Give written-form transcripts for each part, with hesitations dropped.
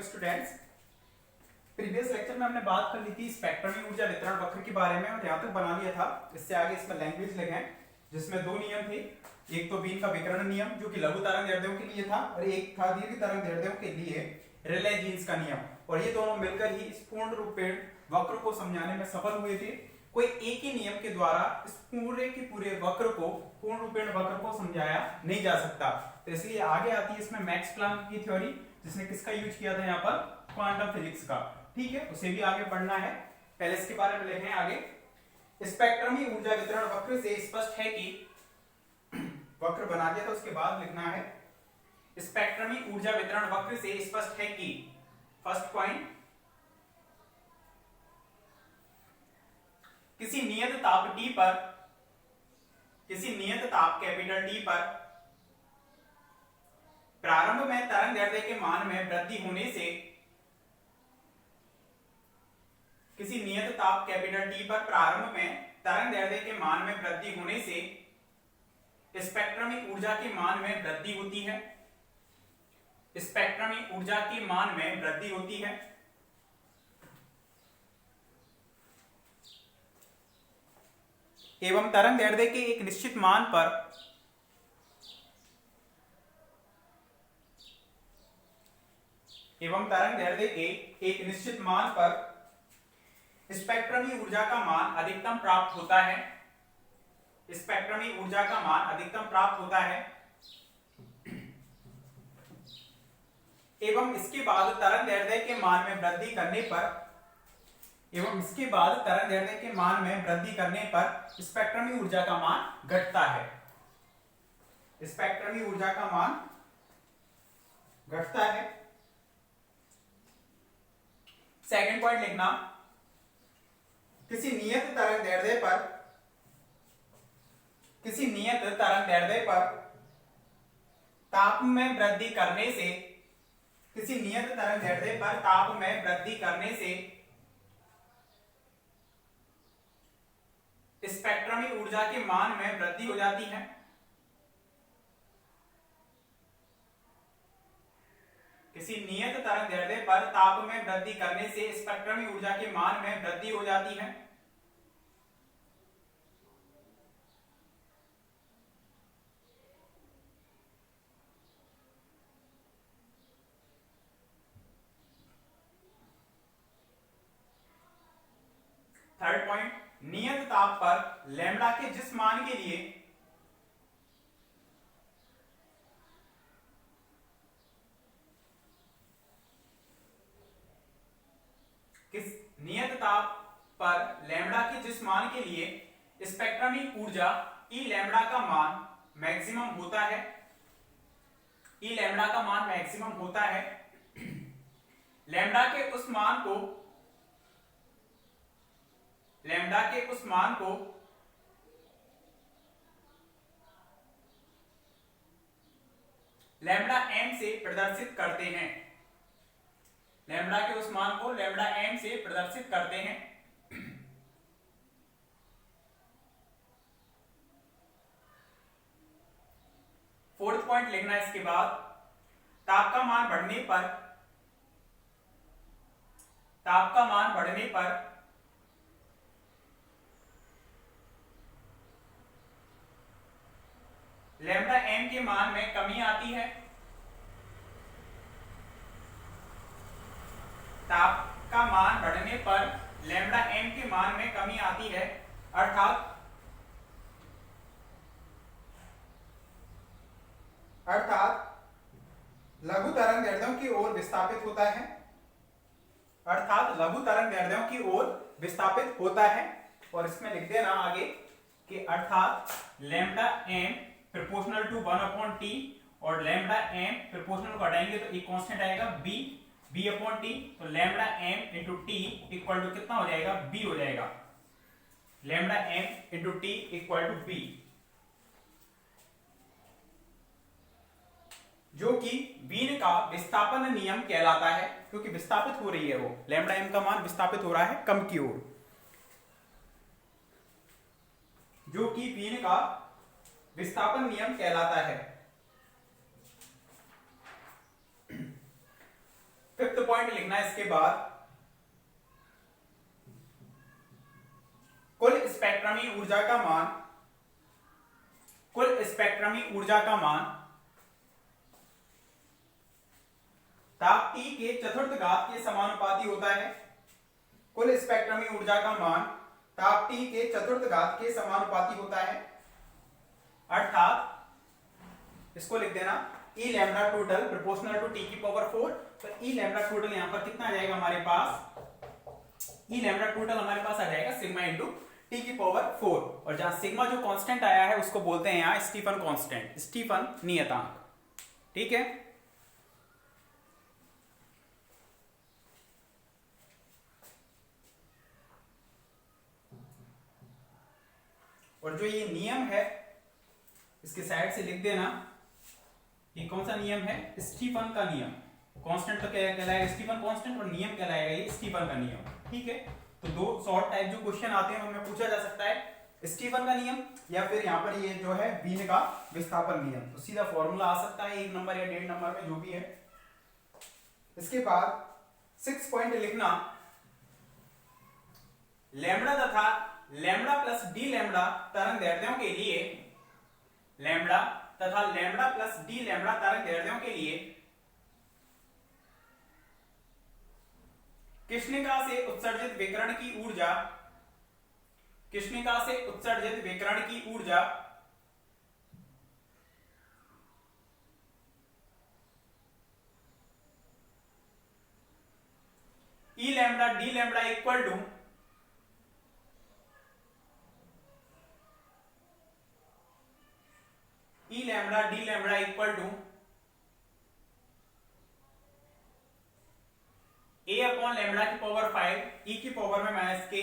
Hello students, previous lecture में हमने बात कर ली थी स्पेक्ट्रमी ऊर्जा वितरण वक्र के बारे में और यहाँ तक बना लिया था। इससे आगे इसमें लैंग्वेज लिखे हैं जिसमें दो नियम थे। एक तो बीन का विकर्ण नियम जो कि लघु तरंग दैर्ध्यों के लिए था और एक था दीर्घ तरंग दैर्ध्यों के लिए रेले जीन्स का नियम। और ये दोनों मिलकर ही इस पूर्ण रूपेण वक्र को समझाने में सफल हुए थे। कोई एक ही नियम के द्वारा इस पूरे के पूरे वक्र को पूर्ण रूपेण वक्र को समझाया नहीं जा सकता। तो इसलिए आगे आती है इसमें मैक्स प्लैंक की थ्योरी, जिसने किसका यूज किया था यहाँ पर, क्वांटम फिजिक्स का। ठीक है, उसे भी आगे पढ़ना है। पहले इसके बारे में लिखें आगे। स्पेक्ट्रमी ऊर्जा वितरण वक्र से स्पष्ट है कि वक्र बना दिया था, उसके बाद लिखना है स्पेक्ट्रमी ऊर्जा वितरण वक्र से स्पष्ट है कि फर्स्ट पॉइंट, किसी नियत ताप T पर, किसी नियत ताप कैपिटल T पर प्रारंभ में तरंग दैर्ध्य के मान में वृद्धि होने से, किसी नियत ताप कैपिटल T पर प्रारंभ में तरंग दैर्ध्य के मान में वृद्धि होने से स्पेक्ट्रमी ऊर्जा के मान में वृद्धि होती है। स्पेक्ट्रमी ऊर्जा के मान में वृद्धि होती है। एवं तरंग दैर्ध्य के एक निश्चित मान पर स्पेक्ट्रमी ऊर्जा का मान अधिकतम प्राप्त होता है। स्पेक्ट्रमी ऊर्जा का मान अधिकतम प्राप्त होता है एवं इसके बाद तरंग दैर्ध्य के मान में वृद्धि करने पर, स्पेक्ट्रमी ऊर्जा का मान घटता है। स्पेक्ट्रमी ऊर्जा का मान घटता है। सेकंड पॉइंट लिखना, किसी नियत तरंग दैर्ध्य पर ताप में वृद्धि करने से, किसी नियत तरंग दैर्ध्य पर ताप में वृद्धि करने से स्पेक्ट्रमी ऊर्जा के मान में वृद्धि हो जाती है। किसी नियत तरंग दैर्ध्य पर ताप में वृद्धि करने से स्पेक्ट्रमी ऊर्जा के मान में वृद्धि हो जाती है। थर्ड पॉइंट, नियत ताप पर लैम्ब्डा के जिस मान के लिए स्पेक्ट्रमी ऊर्जा ई लैम्ब्डा का मान मैक्सिमम होता है, लैम्ब्डा के उस मान को लैम्ब्डा एम से प्रदर्शित करते हैं। फोर्थ पॉइंट लिखना है इसके बाद, ताप का मान बढ़ने पर लैम्ब्डा एम के मान में कमी आती है। ताप का मान बढ़ने पर लैम्ब्डा एम के मान में कमी आती है, अर्थात लघु तरंग दैर्ध्यों की ओर विस्थापित होता है। और इसमें लिख देना आगे कि अर्थात lambda M proportional to 1/t, और लैम्ब्डा एम प्रोपोर्शनल को हटाएंगे तो एक कांस्टेंट आएगा b/t, तो lambda M into T equal to कितना हो जाएगा, b हो जाएगा। Lambda M into T equal to b, जो कि बीन का विस्थापन नियम कहलाता है, क्योंकि विस्थापित हो रही है वो, लैम्ब्डा एम का मान विस्थापित हो रहा है कम की ओर, जो कि बीन का विस्थापन नियम कहलाता है। फिफ्थ पॉइंट लिखना है इसके बाद कुल स्पेक्ट्रमी ऊर्जा का मान, कुल स्पेक्ट्रमी ऊर्जा का मान ताप T के चतुर्थ घात के समानुपाती होता है। कुल स्पेक्ट्रमी ऊर्जा का मान ताप T के चतुर्थ घात के समानुपाती होता है, अर्थात इसको लिख देना E lambda total proportional to T की पावर 4। तो E लैम्डा टोटल यहां पर कितना आ जाएगा हमारे पास, E लैम्डा टोटल हमारे पास आ जाएगा सिग्मा इंटू T की पावर 4, और जहां सिग्मा जो कांस्टेंट आया है उसको बोलते हैं यहां स्टीफन कांस्टेंट, स्टीफन नियतांक। ठीक है, और जो ये नियम है इसके साइड से लिख देना, ये कौन सा नियम है, स्टीफन का नियम। कांस्टेंट तो क्या कहलाएगा, स्टीफन कांस्टेंट, और नियम कहलाएगा ये स्टीफन का नियम। ठीक है, तो दो शॉर्ट टाइप जो क्वेश्चन आते हैं उनमें पूछा जा सकता है स्टीफन का नियम या फिर यहाँ पर ये जो है वीन का विस्थापन नियम। तो सीधा फॉर्मूला आ सकता है 1 नंबर या 1.5 नंबर में, जो भी है। इसके बाद 6 पॉइंट लिखना, लैम्बडा तथा लैम्बडा प्लस डी लैम्बडा तरंगदैर्ध्यों के लिए, लैम्बडा तथा लैम्बडा प्लस डी लैम्बडा तरंगदैर्ध्यों के लिए कृष्णिका से उत्सर्जित विकिरण की ऊर्जा, कृष्णिका से उत्सर्जित विकिरण की ऊर्जा e lambda D lambda equal to e lambda D lambda equal to a upon lambda की पावर 5 e की पावर में माइनस के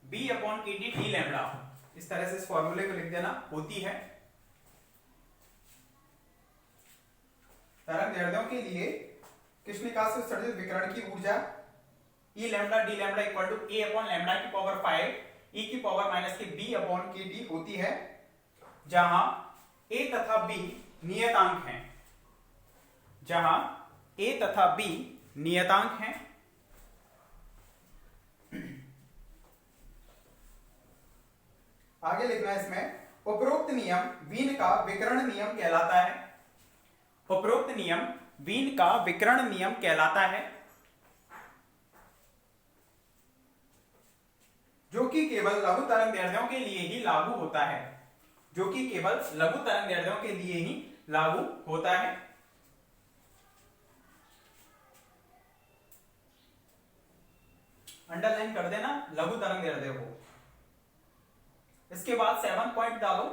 b अपॉन के टी डी लैम्बडा। इस तरह से इस फॉर्मूले को लिख देना, होती है तरंगदैर्ध्यों के लिए कृष्णिका से उत्सर्जित विकिरण की ऊर्जा e lambda D lambda equal to a upon lambda की पावर 5 e की पावर माइनस के b अपॉन के टी होती है, जहां a तथा b नियतांक हैं, जहां a तथा b नियतांक हैं। आगे लिखना है इसमें, उपरोक्त नियम वीन का विकिरण नियम कहलाता है। उपरोक्त नियम वीन का विकिरण नियम कहलाता है, जो कि केवल लघु तरंगदैर्ध्यों के लिए ही लागू होता है, जो कि केवल लघु तरंगदैर्ध्यों के लिए ही लागू होता है। अंडरलाइन कर देना लघु तरंगदैर्ध्य को। इसके बाद 7 पॉइंट डालो,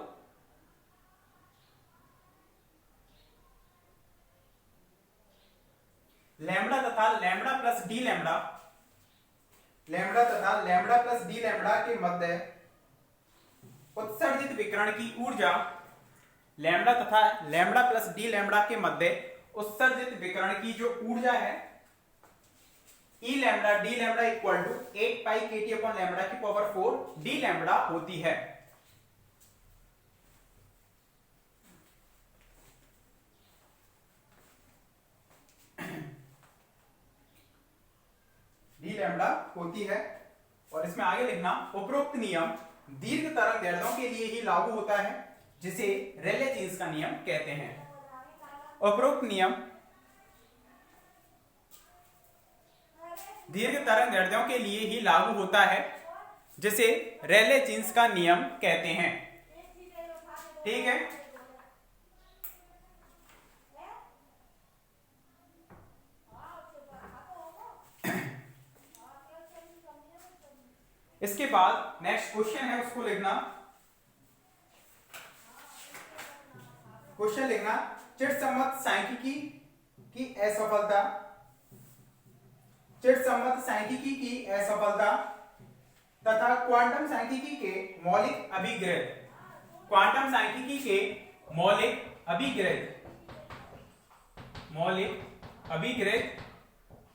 लैम्बडा तथा lambda plus D lambda, lambda तथा लैम्बडा प्लस डी लैम्बडा के मध्य उत्सर्जित विकिरण की ऊर्जा, लैम्बडा तथा लैम्बडा प्लस डी लैम्बडा के मध्य उत्सर्जित विकिरण की जो ऊर्जा है e lambda D lambda equal to 8 pi k t upon lambda की पावर 4 डी लैम्बडा होती है। डी लैम्बडा होती है, और इसमें आगे लिखना, उपरोक्त नियम दीर्घ तरंगदैर्ध्यों के लिए ही लागू होता है, जिसे रेले जीन्स का नियम कहते हैं। उपरोक्त नियम दीर्घ तरंगदैर्ध्यों के लिए ही लागू होता है, जिसे रेले जीन्स का नियम कहते हैं। ठीक है, इसके बाद नेक्स्ट क्वेश्चन है, उसको लिखना, क्वेश्चन लिखना, चिटसम्मत सांख्यिकी की असफलता, चिटसम्मत सांख्यिकी की असफलता तथा क्वांटम सांख्यिकी के मौलिक अभिग्रह, क्वांटम सांख्यिकी के मौलिक अभिग्रह, मौलिक अभिग्रह,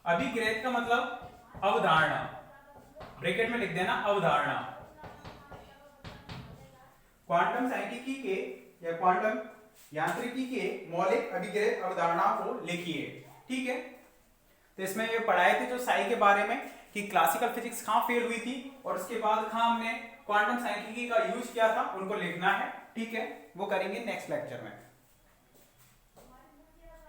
अभिग्रह का मतलब अवधारणा, ब्रैकेट में लिख देना अवधारणा। क्वांटम सांख्यिकी के या क्वांटम यांत्रिकी के मौलिक अभिग्रह अवधारणा को लिखिए। ठीक है, तो इसमें ये पढ़ाए थे जो साई के बारे में कि क्लासिकल फिजिक्स कहाँ फेल हुई थी और उसके बाद कहाँ हमने क्वांटम सांख्यिकी का यूज किया था, उनको लिखना है। ठीक है, वो करेंगे नेक्स्ट लेक्चर में।